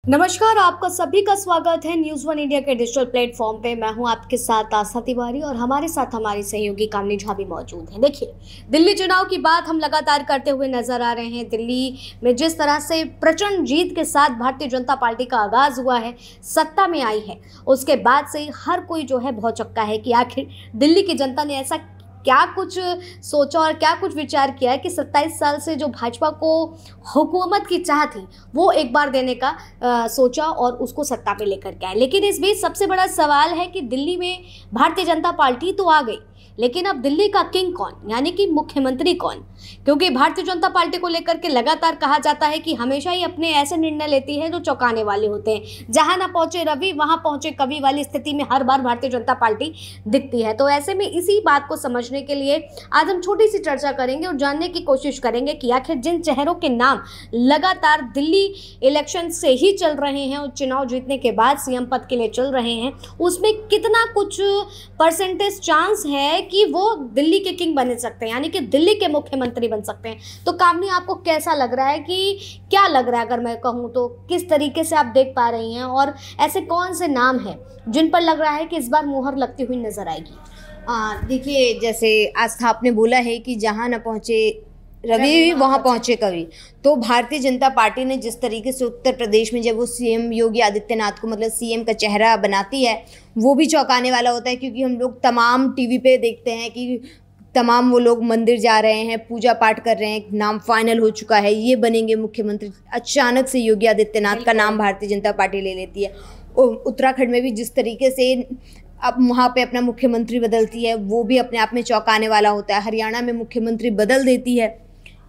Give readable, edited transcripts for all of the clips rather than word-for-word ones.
नमस्कार, आपका सभी का स्वागत है न्यूज़ वन इंडिया के डिजिटल प्लेटफॉर्म पे। मैं हूं आपके साथ आस्था तिवारी और हमारे साथ हमारी सहयोगी कामनी झा भी मौजूद है। देखिए, दिल्ली चुनाव की बात हम लगातार करते हुए नजर आ रहे हैं। दिल्ली में जिस तरह से प्रचंड जीत के साथ भारतीय जनता पार्टी का आगाज हुआ है, सत्ता में आई है, उसके बाद से हर कोई जो है भौचक्का है कि आखिर दिल्ली की जनता ने ऐसा क्या कुछ सोचा और क्या कुछ विचार किया है कि 27 साल से जो भाजपा को हुकूमत की चाह थी वो एक बार देने का सोचा और उसको सत्ता पे लेकर के आए। लेकिन इस बीच सबसे बड़ा सवाल है कि दिल्ली में भारतीय जनता पार्टी तो आ गई, लेकिन अब दिल्ली का किंग कौन, यानी कि मुख्यमंत्री कौन? क्योंकि भारतीय जनता पार्टी को लेकर के लगातार कहा जाता है कि हमेशा ही अपने ऐसे निर्णय लेती है जो चौंकाने वाले होते हैं। जहां ना पहुंचे रवि वहां पहुंचे कवि वाली स्थिति में हर बार भारतीय जनता पार्टी दिखती है। तो ऐसे में इसी बात को समझने के लिए आज हम छोटी सी चर्चा करेंगे और जानने की कोशिश करेंगे कि आखिर जिन चेहरों के नाम लगातार दिल्ली इलेक्शन से ही चल रहे हैं और चुनाव जीतने के बाद सीएम पद के लिए चल रहे हैं, उसमें कितना कुछ परसेंटेज चांस है कि वो दिल्ली के किंग बन सकते हैं, यानी कि दिल्ली के मुख्यमंत्री बन सकते हैं। तो कामनी, आपको कैसा लग रहा है, कि क्या लग रहा है, अगर मैं कहूँ तो किस तरीके से आप देख पा रही हैं और ऐसे कौन से नाम हैं जिन पर लग रहा है कि इस बार मुहर लगती हुई नजर आएगी? देखिए, जैसे आस्था आपने बोला है कि जहाँ न पहुँचे रवि वहाँ पहुंचे कवि, तो भारतीय जनता पार्टी ने जिस तरीके से उत्तर प्रदेश में जब वो सीएम योगी आदित्यनाथ को मतलब सीएम का चेहरा बनाती है, वो भी चौंकाने वाला होता है। क्योंकि हम लोग तमाम टीवी पे देखते हैं कि तमाम वो लोग मंदिर जा रहे हैं, पूजा पाठ कर रहे हैं, नाम फाइनल हो चुका है, ये बनेंगे मुख्यमंत्री। अचानक से योगी आदित्यनाथ का नाम भारतीय जनता पार्टी ले लेती है। उत्तराखंड में भी जिस तरीके से अब वहाँ पे अपना मुख्यमंत्री बदलती है, वो भी अपने आप में चौंकाने वाला होता है। हरियाणा में मुख्यमंत्री बदल देती है।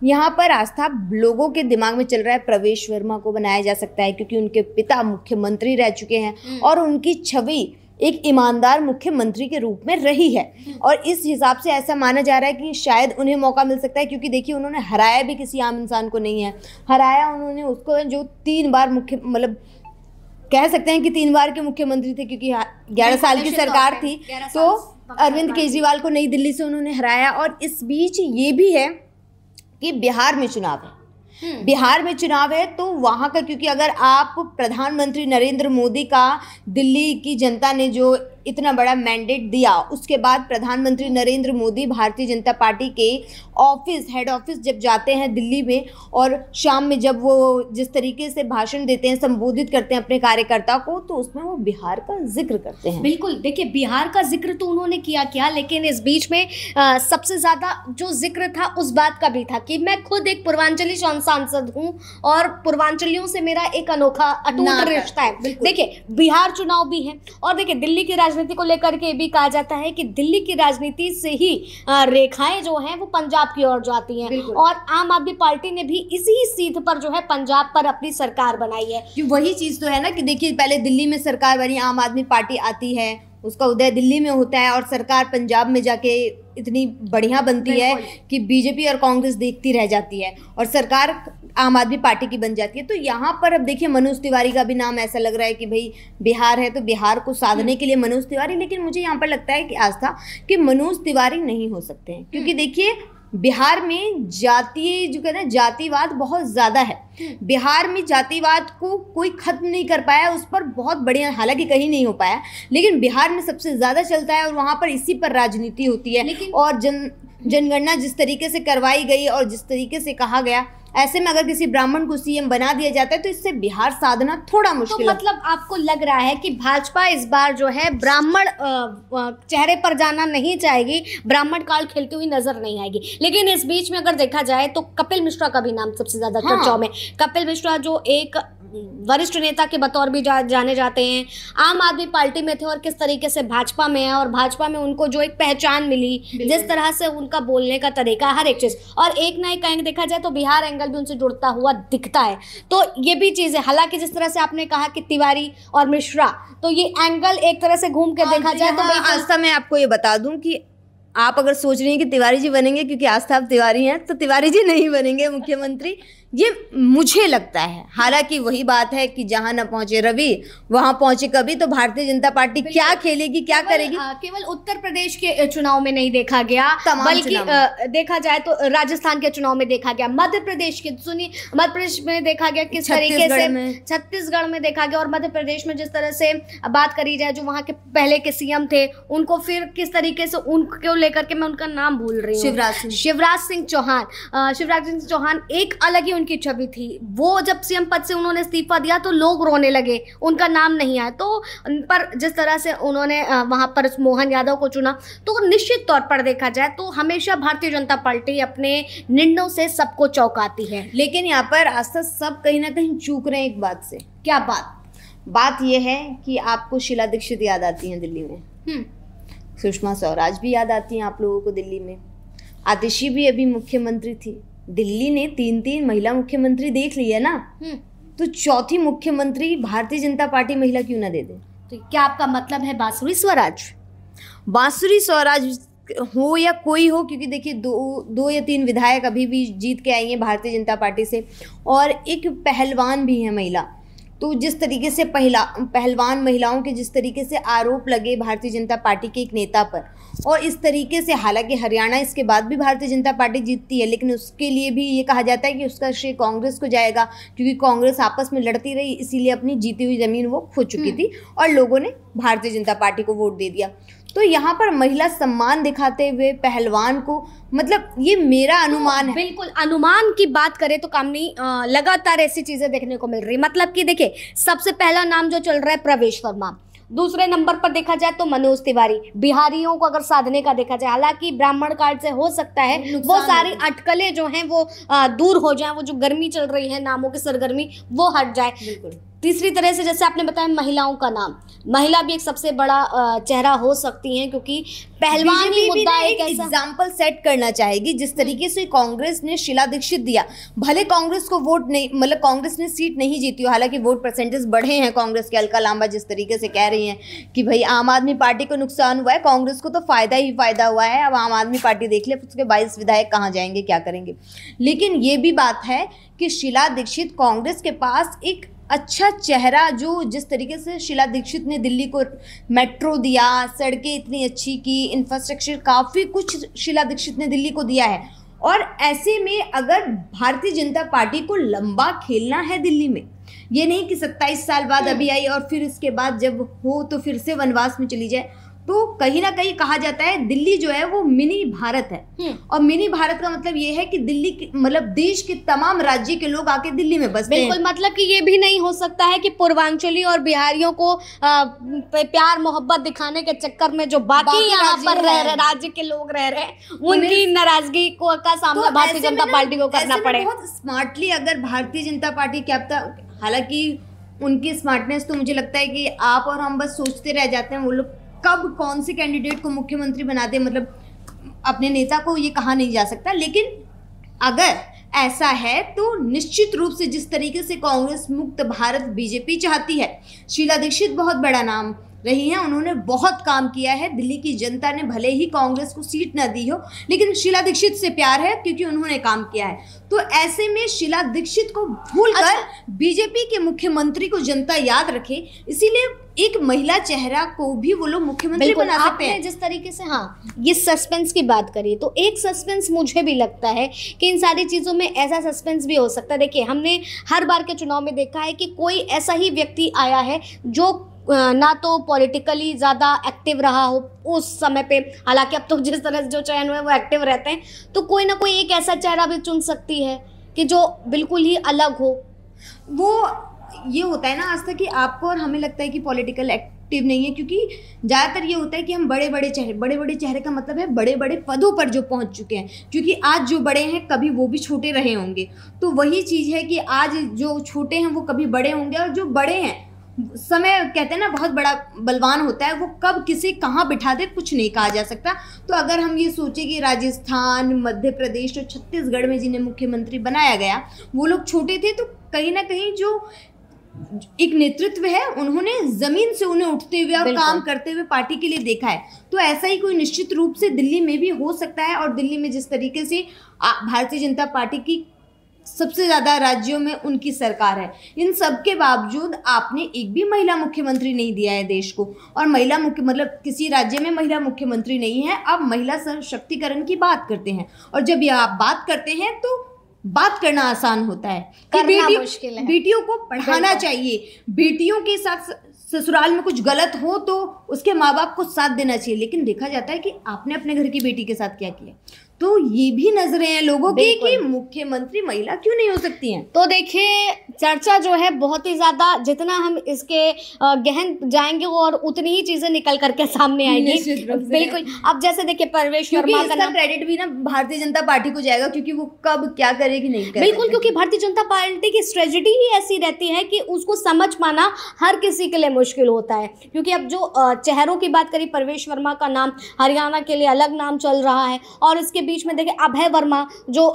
यहाँ पर आस्था लोगों के दिमाग में चल रहा है प्रवेश वर्मा को बनाया जा सकता है, क्योंकि उनके पिता मुख्यमंत्री रह चुके हैं और उनकी छवि एक ईमानदार मुख्यमंत्री के रूप में रही है। और इस हिसाब से ऐसा माना जा रहा है कि शायद उन्हें मौका मिल सकता है, क्योंकि देखिए उन्होंने हराया भी किसी आम इंसान को नहीं है। हराया उन्होंने उसको जो 3 बार मतलब कह सकते हैं कि 3 बार के मुख्यमंत्री थे, क्योंकि 11 साल की सरकार थी। तो अरविंद केजरीवाल को नई दिल्ली से उन्होंने हराया। और इस बीच ये भी है कि बिहार में चुनाव है। बिहार में चुनाव है तो वहाँ का, क्योंकि अगर आप प्रधानमंत्री नरेंद्र मोदी का दिल्ली की जनता ने जो इतना बड़ा मैंडेट दिया, उसके बाद प्रधानमंत्री नरेंद्र मोदी भारतीय जनता पार्टी के हेड ऑफिस जब जाते हैं दिल्ली में, और शाम में जब वो जिस तरीके से भाषण देते हैं, संबोधित करते हैं अपने कार्यकर्ता को, तो उसमें वो बिहार का जिक्र करते हैं। बिल्कुल, देखिए बिहार का जिक्र तो उन्होंने किया, लेकिन इस बीच में सबसे ज्यादा जो जिक्र था उस बात का भी था कि मैं खुद एक पूर्वांचली सांसद हूँ और पूर्वांचलियों से मेरा एक अनोखा अटूट रिश्ता है। देखिए, बिहार चुनाव भी है और देखिए दिल्ली की राजनीति को लेकर के भी कहा जाता है कि दिल्ली की राजनीति से ही रेखाएं जो हैं वो पंजाब की ओर जाती हैं। और आम आदमी पार्टी ने भी इसी सीट पर जो है पंजाब पर अपनी सरकार बनाई है। वही चीज तो है ना कि देखिए पहले दिल्ली में सरकार बनी, आम आदमी पार्टी आती है, उसका उदय दिल्ली में होता है और सरकार पंजाब में जाके इतनी बढ़िया बनती है कि बीजेपी और कांग्रेस देखती रह जाती है और सरकार आम आदमी पार्टी की बन जाती है। तो यहाँ पर अब देखिए मनोज तिवारी का भी नाम ऐसा लग रहा है कि भाई बिहार है तो बिहार को साधने के लिए मनोज तिवारी। लेकिन मुझे यहाँ पर लगता है कि आस्था कि मनोज तिवारी नहीं हो सकते हैं, क्योंकि देखिए बिहार में जातीय जो कहते हैं जातिवाद बहुत ज़्यादा है। बिहार में जातिवाद को कोई खत्म नहीं कर पाया, उस पर बहुत बढ़िया, हालांकि कहीं नहीं हो पाया, लेकिन बिहार में सबसे ज़्यादा चलता है और वहाँ पर इसी पर राजनीति होती है। और जनगणना जिस तरीके से करवाई गई और जिस तरीके से कहा गया, ऐसे में अगर किसी ब्राह्मण को सीएम बना दिया जाता है तो इससे बिहार साधना थोड़ा मुश्किल है। तो मतलब आपको लग रहा है कि भाजपा इस बार जो है ब्राह्मण चेहरे पर जाना नहीं चाहेगी, ब्राह्मण कार्ड खेलती हुई नजर नहीं आएगी। लेकिन इस बीच में अगर देखा जाए तो कपिल मिश्रा का भी नाम सबसे ज्यादा चर्चाओं में। कपिल मिश्रा जो एक वरिष्ठ नेता के बतौर भी जाने जाते हैं, आम आदमी पार्टी में थे और किस तरीके से भाजपा में है और भाजपा में उनको जो एक पहचान मिली, जिस तरह से उनका बोलने का तरीका, हर एक चीज, और एक ना एक एंगल देखा जाए तो बिहार एंगल भी उनसे जुड़ता हुआ दिखता है। तो ये भी चीज है, हालांकि जिस तरह से आपने कहा कि तिवारी और मिश्रा, तो ये एंगल एक तरह से घूम के देखा जाए तो आस्था मैं आपको ये बता दूं कि आप अगर सोच रही हैं कि तिवारी जी बनेंगे क्योंकि आस्था आप तिवारी हैं, तो तिवारी जी नहीं बनेंगे मुख्यमंत्री, ये मुझे लगता है। हालांकि वही बात है कि जहां न पहुंचे रवि वहां पहुंचे कवि। तो भारतीय जनता पार्टी क्या खेलेगी, क्या करेगी? केवल उत्तर प्रदेश के चुनाव में नहीं देखा गया, बल्कि देखा जाए तो राजस्थान के चुनाव में देखा गया, मध्य प्रदेश के, सुनिए, मध्य प्रदेश में देखा गया किस तरीके से, छत्तीसगढ़ में देखा गया, और मध्य प्रदेश में जिस तरह से बात करी जाए, जो वहां के पहले के सीएम थे उनको फिर किस तरीके से, उनको लेकर के मैं उनका नाम भूल रही हूँ, शिवराज सिंह चौहान एक अलग ही उनकी छवि थी। वो जब सीएम पद से उन्होंने इस्तीफा दिया तो लोग रोने लगे, उनका नाम नहीं आया। तो पर जिस तरह से उन्होंने वहां पर मोहन यादव को चुना, तो निश्चित तौर पर देखा जाए तो हमेशा भारतीय जनता पार्टी अपने निर्णयों से सबको चौंकाती है। लेकिन यहाँ पर आस्था सब कहीं ना कहीं चूक रहे हैं एक बात से। क्या बात यह है कि आपको शीला दीक्षित याद आती है दिल्ली में, सुषमा स्वराज भी याद आती हैं आप लोगों को दिल्ली में, आतिशी भी अभी मुख्यमंत्री थी। दिल्ली ने 3 महिला मुख्यमंत्री देख ली है ना, तो चौथी मुख्यमंत्री भारतीय जनता पार्टी महिला क्यों ना दे दे? तो क्या आपका मतलब है बांसुरी स्वराज हो या कोई हो? क्योंकि देखिए 2 या 3 विधायक अभी भी जीत के आई हैं भारतीय जनता पार्टी से, और एक पहलवान भी है महिला। तो जिस तरीके से पहलवान महिलाओं के जिस तरीके से आरोप लगे भारतीय जनता पार्टी के एक नेता पर, और इस तरीके से, हालांकि हरियाणा इसके बाद भी भारतीय जनता पार्टी जीतती है, लेकिन उसके लिए भी ये कहा जाता है कि उसका श्रेय कांग्रेस को जाएगा, क्योंकि कांग्रेस आपस में लड़ती रही, इसीलिए अपनी जीती हुई जमीन वो खो चुकी थी और लोगों ने भारतीय जनता पार्टी को वोट दे दिया। तो यहाँ पर महिला सम्मान दिखाते हुए पहलवान को, मतलब ये मेरा अनुमान है। बिल्कुल, अनुमान की बात करें तो कामनी लगातार ऐसी चीजें देखने को मिल रही है। मतलब कि देखिए, सबसे पहला नाम जो चल रहा है प्रवेश वर्मा, दूसरे नंबर पर देखा जाए तो मनोज तिवारी। बिहारियों को अगर साधने का देखा जाए, हालांकि ब्राह्मण कार्ड से हो सकता है वो सारी अटकलें जो हैं वो दूर हो जाएं, वो जो गर्मी चल रही है, नामों की सरगर्मी, वो हट जाए। बिल्कुल। तीसरी तरह से जैसे आपने बताया महिलाओं का नाम, महिला भी एक सबसे बड़ा चेहरा हो सकती हैं, क्योंकि पहलवानी मुद्दा एक ऐसा एग्जाम्पल सेट करना चाहेगी। जिस तरीके से कांग्रेस ने शीला दीक्षित दिया, भले कांग्रेस को वोट नहीं, मतलब कांग्रेस ने सीट नहीं जीती हो, हालांकि वोट परसेंटेज बढ़े हैं कांग्रेस के। अलका लांबा जिस तरीके से कह रही हैं कि भाई आम आदमी पार्टी को नुकसान हुआ है, कांग्रेस को तो फायदा ही फायदा हुआ है। अब आम आदमी पार्टी देख ले, उसके 22 विधायक कहाँ जाएंगे, क्या करेंगे। लेकिन ये भी बात है कि शीला दीक्षित, कांग्रेस के पास एक अच्छा चेहरा, जो जिस तरीके से शीला दीक्षित ने दिल्ली को मेट्रो दिया, सड़कें इतनी अच्छी की, इंफ्रास्ट्रक्चर काफ़ी कुछ शीला दीक्षित ने दिल्ली को दिया है। और ऐसे में अगर भारतीय जनता पार्टी को लंबा खेलना है दिल्ली में, ये नहीं कि 27 साल बाद अभी आई और फिर इसके बाद जब हो तो फिर से वनवास में चली जाए, तो कहीं ना कहीं कहा जाता है दिल्ली जो है वो मिनी भारत है। और मिनी भारत का मतलब ये है कि दिल्ली, मतलब देश के तमाम राज्य के लोग आके दिल्ली में बसते हैं। बिल्कुल, मतलब कि ये भी नहीं हो सकता है कि पूर्वांचली और बिहारियों को प्यार मोहब्बत दिखाने के चक्कर में जो बाकी यहाँ पर राज्य के लोग रह रहे हैं, उनकी नाराजगी को का सामना भारतीय जनता पार्टी को करना पड़े। बहुत स्मार्टली अगर भारतीय जनता पार्टी, क्या पता, हालांकि उनकी स्मार्टनेस तो मुझे लगता है कि आप और हम बस सोचते रह जाते हैं, वो लोग कब कौन से कैंडिडेट को मुख्यमंत्री बना दे, मतलब अपने नेता को ये कहा नहीं जा सकता। लेकिन अगर ऐसा है तो निश्चित रूप से जिस तरीके से कांग्रेस मुक्त भारत बीजेपी चाहती है, शीला दीक्षित बहुत बड़ा नाम रही हैं, उन्होंने बहुत काम किया है। दिल्ली की जनता ने भले ही कांग्रेस को सीट न दी हो, लेकिन शीला दीक्षित से प्यार है क्योंकि उन्होंने काम किया है। तो ऐसे में शीला दीक्षित को भूलकर बीजेपी के मुख्यमंत्री को जनता याद रखे, इसीलिए एक महिला चेहरा को भी वो लोग मुख्यमंत्री बना सकते हैं। जिस तरीके से ये सस्पेंस की बात करी, तो एक सस्पेंस मुझे भी लगता है कि इन सारी चीज़ों में ऐसा सस्पेंस भी हो सकता है। देखिए, हमने हर बार के चुनाव में देखा है कि कोई ऐसा ही व्यक्ति आया है जो ना तो पॉलिटिकली ज़्यादा एक्टिव रहा हो उस समय पे, हालांकि अब तो जिस तरह से जो चयन हुए वो एक्टिव रहते हैं, तो कोई ना कोई एक ऐसा चेहरा भी चुन सकती है कि जो बिल्कुल ही अलग हो। वो ये होता है ना आस्था कि आपको और हमें लगता है कि पॉलिटिकल एक्टिव नहीं है, क्योंकि ज़्यादातर ये होता है कि हम बड़े बड़े चेहरे का मतलब है बड़े बड़े पदों पर जो पहुंच चुके हैं, क्योंकि आज जो बड़े हैं कभी वो भी छोटे रहे होंगे। तो वही चीज़ है कि आज जो छोटे हैं वो कभी बड़े होंगे, और जो बड़े हैं, समय कहते हैं ना बहुत बड़ा बलवान होता है, वो कब किसे कहाँ बिठा दे कुछ नहीं कहा जा सकता। तो अगर हम ये सोचें कि राजस्थान, मध्य प्रदेश और छत्तीसगढ़ में जिन्हें मुख्यमंत्री बनाया गया वो लोग छोटे थे, तो कहीं ना कहीं जो एक नेतृत्व है उन्होंने जमीन से उन्हें उठते हुए और काम करते हुए पार्टी के लिए देखा है। तो ऐसा ही कोई निश्चित रूप से दिल्ली में भी हो सकता है। और दिल्ली में जिस तरीके से भारतीय जनता पार्टी की सबसे ज्यादा राज्यों में उनकी सरकार है। इन सब के बावजूद आपने एक भी महिला मुख्यमंत्री नहीं दिया है देश को। और महिला मुख्य मतलब किसी राज्य में महिला मुख्यमंत्री नहीं है। अब महिला सशक्तिकरण की बात करते हैं, और जब ये आप बात करते हैं तो बात करना आसान होता है कि मुश्किल है। बेटियों को पढ़ाना चाहिए, बेटियों के साथ ससुराल में कुछ गलत हो तो उसके माँ बाप को साथ देना चाहिए, लेकिन देखा जाता है कि आपने अपने घर की बेटी के साथ क्या किया। तो ये भी नजरें हैं लोगों की कि मुख्यमंत्री महिला क्यों नहीं हो सकती हैं। तो देखिए, चर्चा जो है बहुत ही ज्यादा, जितना हम इसके गहन जाएंगे और उतनी ही चीजें निकल करके सामने आएंगी। बिल्कुल। अब जैसे देखिए, परवेश वर्मा का नाम, क्रेडिट भी ना भारतीय जनता पार्टी को जाएगा, क्योंकि वो कब क्या करेगी नहीं करेगी। बिल्कुल, क्योंकि भारतीय जनता पार्टी की स्ट्रेटजी ही ऐसी रहती है कि उसको समझ पाना हर किसी के लिए मुश्किल होता है। क्योंकि अब जो चेहरों की बात करी, परवेश वर्मा का नाम हरियाणा के लिए अलग नाम चल रहा है, और इसके बीच में देखिए अभय वर्मा जो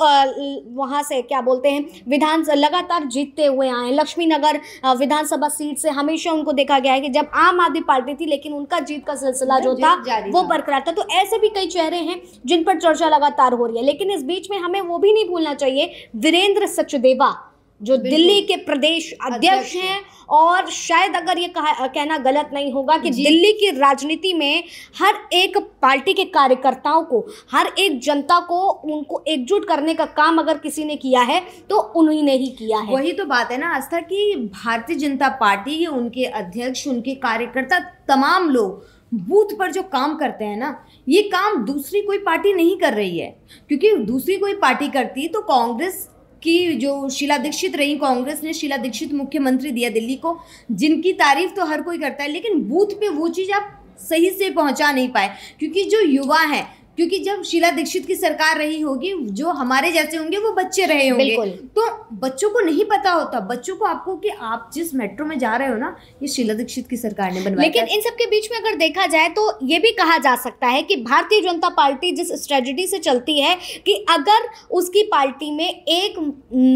वहां से क्या बोलते हैं विधान लगातार जीतते हुए आए। लक्ष्मी नगर विधानसभा सीट से हमेशा उनको देखा गया है कि जब आम आदमी पार्टी थी, लेकिन उनका जीत का सिलसिला जो था वो बरकरार था। तो ऐसे भी कई चेहरे हैं जिन पर चर्चा लगातार हो रही है। लेकिन इस बीच में हमें वो भी नहीं भूलना चाहिए, वीरेंद्र सचदेवा जो दिल्ली के प्रदेश अध्यक्ष हैं, और शायद अगर ये कहना गलत नहीं होगा कि दिल्ली की राजनीति में हर एक पार्टी के कार्यकर्ताओं को, हर एक जनता को, उनको एकजुट करने का काम अगर किसी ने किया है तो उन्हीं ने ही किया है। वही तो बात है ना आस्था, कि भारतीय जनता पार्टी, उनके अध्यक्ष, उनके कार्यकर्ता, तमाम लोग बूथ पर जो काम करते हैं ना, ये काम दूसरी कोई पार्टी नहीं कर रही है। क्योंकि दूसरी कोई पार्टी करती तो कांग्रेस की जो शीला दीक्षित रही, कांग्रेस ने शीला दीक्षित मुख्यमंत्री दिया दिल्ली को, जिनकी तारीफ तो हर कोई करता है, लेकिन बूथ पे वो चीज़ आप सही से पहुंचा नहीं पाए। क्योंकि जो युवा हैं, क्योंकि जब शीला दीक्षित की सरकार रही होगी, जो हमारे जैसे होंगे वो बच्चे रहे होंगे, तो बच्चों को नहीं पता होता, बच्चों को आपको कि आप जिस मेट्रो में जा रहे हो ना, ये शीला दीक्षित की सरकार ने बनवाया। लेकिन इन सब के बीच में अगर देखा जाए तो ये भी कहा जा सकता है कि भारतीय जनता पार्टी जिस स्ट्रेटजी से चलती है कि अगर उसकी पार्टी में एक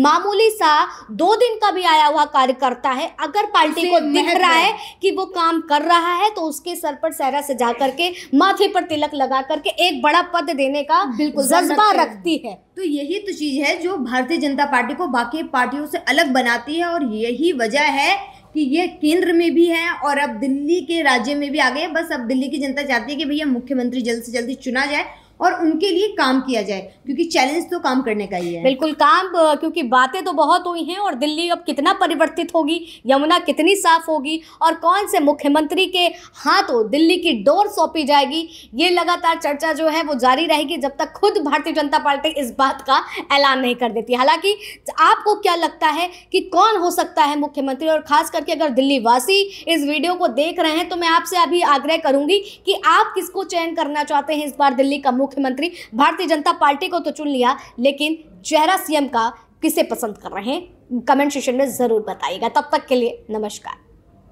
मामूली सा 2 दिन का भी आया हुआ कार्यकर्ता है, अगर पार्टी को दिख रहा है कि वो काम कर रहा है, तो उसके सर पर सहरा से जा करके, माथे पर तिलक लगा करके एक बड़ा पद देने का जज्बा रखती है। तो यही तो चीज है जो भारतीय जनता पार्टी को बाकी पार्टियों से अलग बनाती है, और यही वजह है कि ये केंद्र में भी है और अब दिल्ली के राज्य में भी आ गए। बस अब दिल्ली की जनता चाहती है कि भैया मुख्यमंत्री जल्द से जल्दी चुना जाए और उनके लिए काम किया जाए, क्योंकि चैलेंज तो काम करने का ही है। बिल्कुल काम, क्योंकि बातें तो बहुत हुई हैं, और दिल्ली अब कितना परिवर्तित होगी, यमुना कितनी साफ होगी, और कौन से मुख्यमंत्री के हाथों दिल्ली की डोर सौंपी जाएगी, ये लगातार चर्चा जो है वो जारी रहेगी जब तक खुद भारतीय जनता पार्टी इस बात का ऐलान नहीं कर देती। हालांकि आपको क्या लगता है कि कौन हो सकता है मुख्यमंत्री, और खास करके अगर दिल्ली वासी इस वीडियो को देख रहे हैं तो मैं आपसे अभी आग्रह करूंगी कि आप किसको चयन करना चाहते हैं इस बार दिल्ली का मुख्यमंत्री। भारतीय जनता पार्टी को तो चुन लिया, लेकिन चेहरा सीएम का किसे पसंद कर रहे हैं, कमेंट सेक्शन में जरूर बताइएगा। तब तक के लिए नमस्कार।